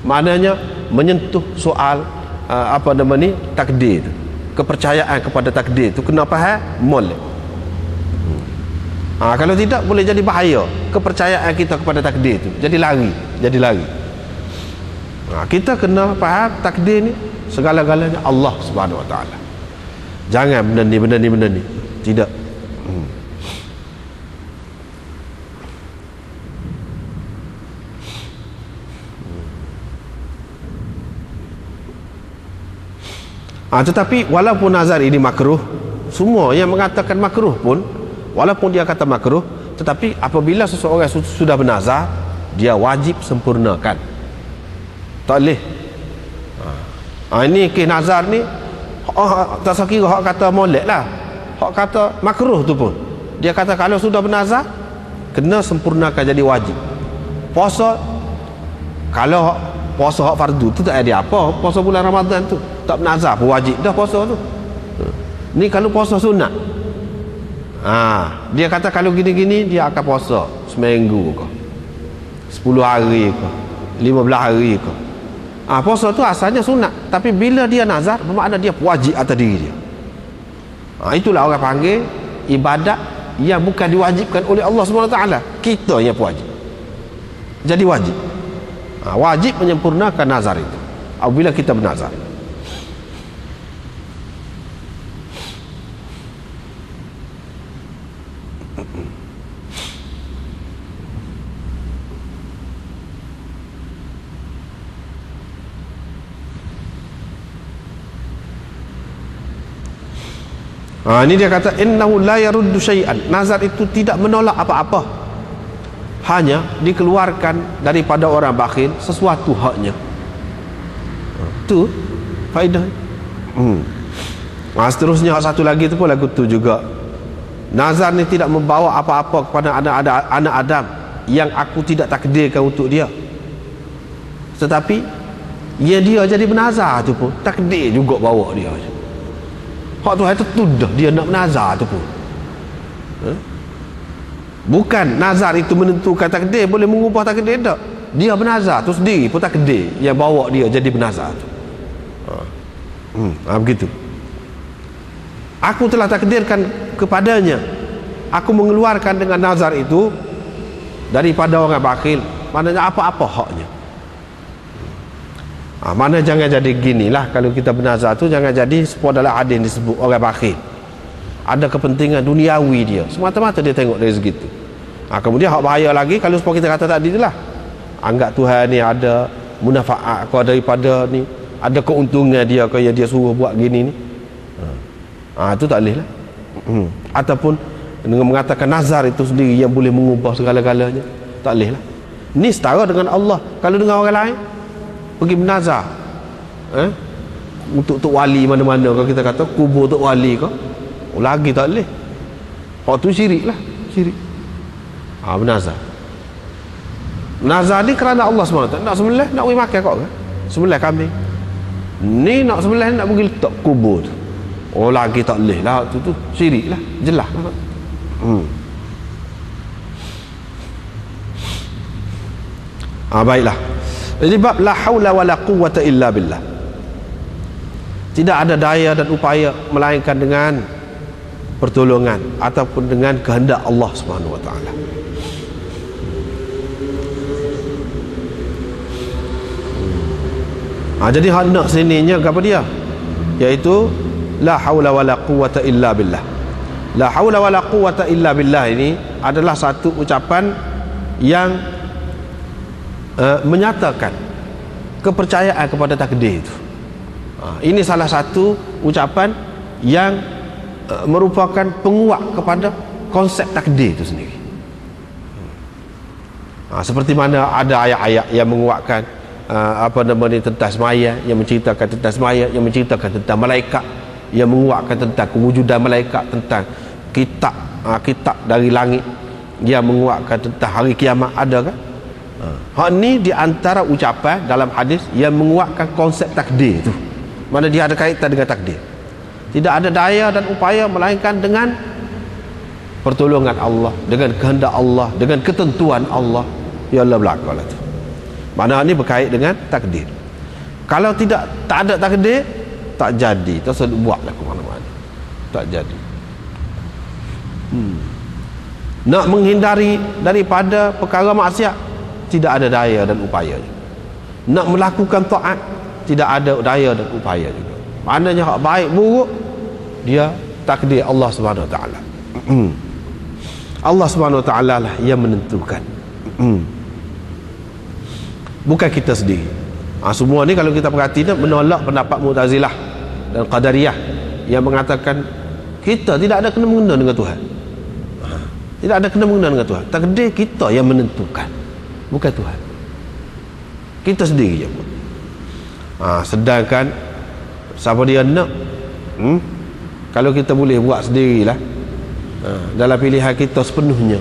Maknanya menyentuh soal takdir tu, kepercayaan kepada takdir tu kena faham molek. Kalau tidak boleh jadi bahaya kepercayaan kita kepada takdir tu, jadi lari. Kita kena faham takdir ni segala-galanya Allah Subhanahu Wa Taala. Jangan benda ni tidak. Tetapi walaupun nazar ini makruh, semua yang mengatakan makruh pun, walaupun dia kata makruh, tetapi apabila seseorang sudah bernazar, dia wajib sempurnakan. Tak boleh. Ini kes nazar ni, tak sekira hak kata molek lah, hak kata makruh tu pun, dia kata kalau sudah bernazar kena sempurnakan, jadi wajib. Puasa, kalau puasa hak fardu tu tak ada apa, puasa bulan Ramadan tu tak bernazar pun wajib dah puasa tu. Ni kalau puasa sunat, dia kata kalau gini-gini dia akan puasa seminggu ke 10 hari ke 15 hari ke. Puasa tu asalnya sunat, tapi bila dia nazar bermakna dia wajib atas diri dia. Itulah orang panggil ibadat yang bukan diwajibkan oleh Allah SWT, kita yang wajib, jadi wajib. Wajib menyempurnakan nazar itu apabila kita bernazar. Ini dia kata innahu la yaruddu syai'an, nazar itu tidak menolak apa-apa, hanya dikeluarkan daripada orang bakhil sesuatu haknya. Tu faedah. Seterusnya hak satu lagi tu pun lagu tu juga, nazar ni tidak membawa apa-apa kepada anak Adam yang aku tidak takdirkan untuk dia, tetapi dia jadi bernazar tu pun takdir juga bawa dia. Hak tu itu dah dia nak bernazar tu pun, bukan nazar itu menentukan takdir, boleh mengubah takdir, tak. Dia bernazar tu sendiri pun takdir yang bawa dia jadi bernazar tu. Begitu. Aku telah takdirkan kepadanya, aku mengeluarkan dengan nazar itu daripada orang bakhil, maknanya apa-apa haknya. Mana jangan jadi ginilah, kalau kita bernazar tu jangan jadi seperti dalam hadis disebut orang bakhil ada kepentingan duniawi dia, semata-mata dia tengok dari segitu. Kemudian hak bahaya lagi kalau seperti kita kata tadi itulah, anggap Tuhan ni ada munafaat kau daripada ni, ada keuntungan dia kau yang dia suruh buat gini ni. Itu tak boleh lah. Ataupun dengan mengatakan nazar itu sendiri yang boleh mengubah segala-galanya, tak boleh lah. Ni setara dengan Allah. Kalau dengan orang lain pergi bernazar untuk Tok Wali mana-mana, kalau kita kata kubur Tok Wali kau, lagi tak boleh. Hak tu syirik lah, syirik. Bernazar ni kerana Allah SWT nak sembelih, nak pergi makan kau kan, sembelih kambing ni, nak sembelih nak pergi letak kubur tu, lagi tak boleh lah. Tu syirik lah, jelas lah. Baiklah. Jadi bab la haula wala quwwata illa billah, tidak ada daya dan upaya melainkan dengan pertolongan ataupun dengan kehendak Allah Subhanahu wa taala. Jadi hendak sininya apa dia? Iaitu la haula wala quwwata illa billah. La haula wala quwwata illa billah ini adalah satu ucapan yang menyatakan kepercayaan kepada takdir itu. Ini salah satu ucapan yang merupakan penguat kepada konsep takdir itu sendiri. Seperti mana ada ayat-ayat yang menguatkan tentang semaya, yang menceritakan tentang semaya, yang menceritakan tentang malaikat, yang menguatkan tentang kewujudan malaikat, tentang kitab dari langit, yang menguatkan tentang hari kiamat, ada kan? Hak ni di antara ucapan dalam hadis yang menguatkan konsep takdir itu. Mana dia ada kaitan dengan takdir. Tidak ada daya dan upaya melainkan dengan pertolongan Allah, dengan kehendak Allah, dengan ketentuan Allah. Ya Allah belakalah tu. Mana ni berkait dengan takdir. Kalau tak ada takdir, tak jadi, terus buatlah ke mana-mana, tak jadi. Nak menghindari daripada perkara maksiat, tidak ada daya dan upaya. Nak melakukan taat, tidak ada daya dan upaya juga. Maknanya hak baik buruk dia takdir Allah Subhanahu Wa Taala. Allah Subhanahu Wa Taala lah yang menentukan. Bukan kita sendiri. Semua ni kalau kita perhati menolak pendapat Mu'tazilah dan Qadariyah yang mengatakan kita tidak ada kena-mengena dengan Tuhan. Tidak ada kena-mengena dengan Tuhan. Takdir kita yang menentukan, bukan Tuhan. Kita sendiri je pun. Sedangkan siapa dia nak, kalau kita boleh buat sendirilah, dalam pilihan kita sepenuhnya.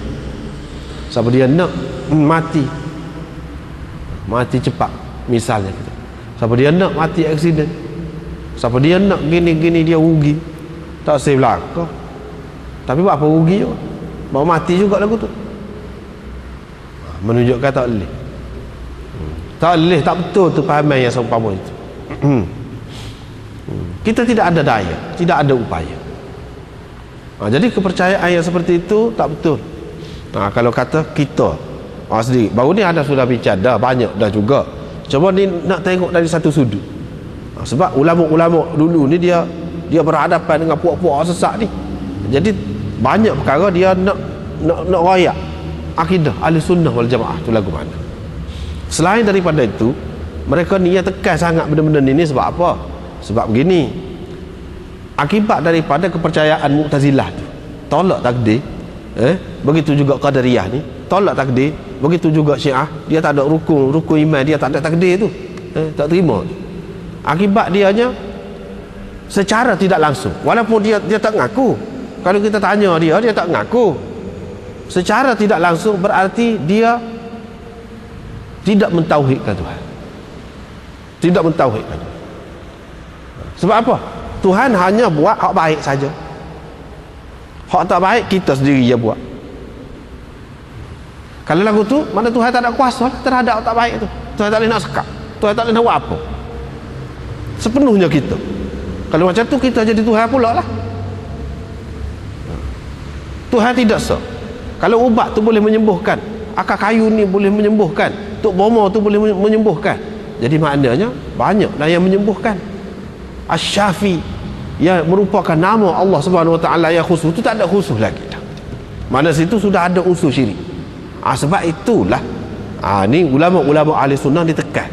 Siapa dia nak mati cepat misalnya gitu. Siapa dia nak mati aksiden, siapa dia nak gini-gini dia rugi, tak save belaka, tapi buat apa rugi juga, bawa mati juga lagu tu. Menunjukkan tak boleh, tak betul tu pahaman yang seumpama itu. Kita tidak ada daya, tidak ada upaya. Jadi kepercayaan yang seperti itu tak betul. Kalau kata kita sendiri, baru ni ada sudah bincang dah banyak dah juga. Cuba ni nak tengok dari satu sudut. Sebab ulama-ulama dulu ni dia berhadapan dengan puak-puak sesat ni. Jadi banyak perkara dia nak royak akidah ahli sunnah wal jamaah tu lagu mana. Selain daripada itu, mereka ni yang tekan sangat benda-benda ni sebab apa? Sebab begini, akibat daripada kepercayaan Mu'tazilah tu, tolak takdir. Begitu juga Qadariyah ni tolak takdir. Begitu juga Syiah, dia tak ada rukun iman, dia tak ada takdir tu, tak terima. Akibat dianya secara tidak langsung, walaupun dia tak ngaku. Kalau kita tanya dia tak ngaku. Secara tidak langsung berarti dia tidak mentauhidkan Tuhan, tidak mentauhidkan. Sebab apa? Tuhan hanya buat hak baik saja. Hak tak baik kita sendiri je buat. Kalau lagu tu, mana Tuhan tak ada kuasa terhadap hak tak baik tu. Tuhan tak boleh nak sekap, Tuhan tak boleh nak buat apa. Sepenuhnya kita. Kalau macam tu kita jadi Tuhan pula lah. Tuhan tidak sah. Kalau ubat tu boleh menyembuhkan, akar kayu ni boleh menyembuhkan, tuk bomo tu boleh menyembuhkan, jadi maknanya banyak dah yang menyembuhkan. Asy-Syafi yang merupakan nama Allah Subhanahu Wa Taala yang khusus, tu tak ada khusus lagi dah. Mana situ sudah ada unsur syirik. Sebab itulah ni ulama-ulama ahli sunnah ditekan.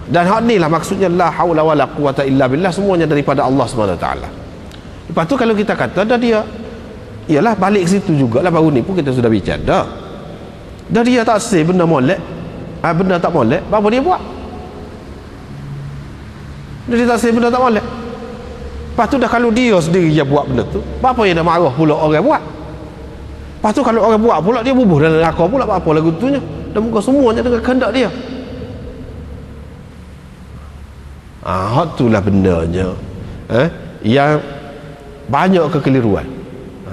Dan hak ni lah maksudnya la haula wala quwata illa billah, semuanya daripada Allah Subhanahu Wa Taala. Lepas tu kalau kita kata dah dia, ialah balik situ jugalah, baru ni pun kita sudah bicara dah dia tak say benda molek, benda tak molek, apa dia buat? Dia tak say benda tak molek. Lepas tu dah kalau dia sendiri yang buat benda tu, apa yang dah marah pula orang buat? Lepas tu kalau orang buat pula, dia bubuh dalam neraka pula, apa lagu tunya? Dan muka semuanya dengan kehendak dia. Hak itulah bendanya yang banyak kekeliruan.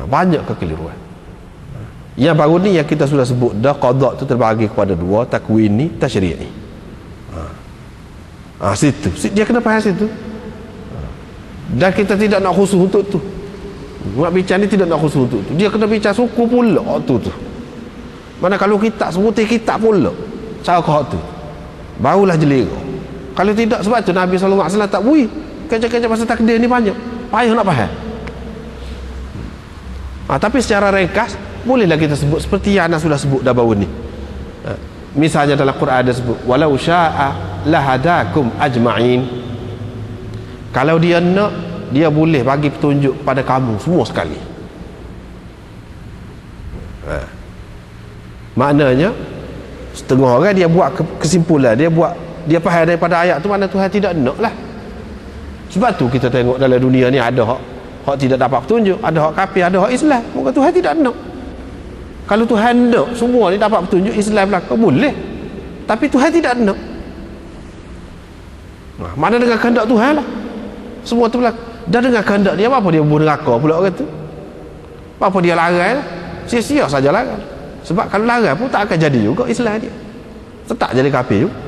Banyak kekeliruan. Yang baru ni yang kita sudah sebut dah, qada tu terbahagi kepada dua, takwini, tasyri'i. Situ dia kena faham situ. Dan kita tidak nak khusus untuk tu. Nak bincang ni tidak nak khusus untuk tu. Dia kena bincang suku pula tu. Mana kalau kita sebutin kitab pula cara kau tu, barulah jelera. Kalau tidak, sebab tu Nabi SAW tak bui kerja-kerja pasal takdir ni banyak, payah nak faham. Tapi secara ringkas bolehlah kita sebut seperti yang anda sudah sebut dah baru ni. Misalnya dalam Quran ada sebut walau syaa lahadakum ajma'in. Kalau dia nak, dia boleh bagi petunjuk pada kamu semua sekali. Maknanya setengah orang dia buat kesimpulan, dia faham daripada ayat tu, mana Tuhan tidak nak lah. Sebab tu kita tengok dalam dunia ni ada hak tidak dapat petunjuk, ada hak kafir, ada hak Islam. Maka Tuhan tidak nak. Kalau Tuhan nak semua ni dapat petunjuk, Islam belaka boleh, tapi Tuhan tidak nak. Mana dengan kehendak Tuhan lah semua tu berlaku. Dan dengan kehendak dia, apa dia bunuh neraka pula orang tu? Apa dia larang lah? Sia-sia saja larang. Sebab kalau larang pun tak akan jadi juga Islam dia. tetap jadi kafir juga.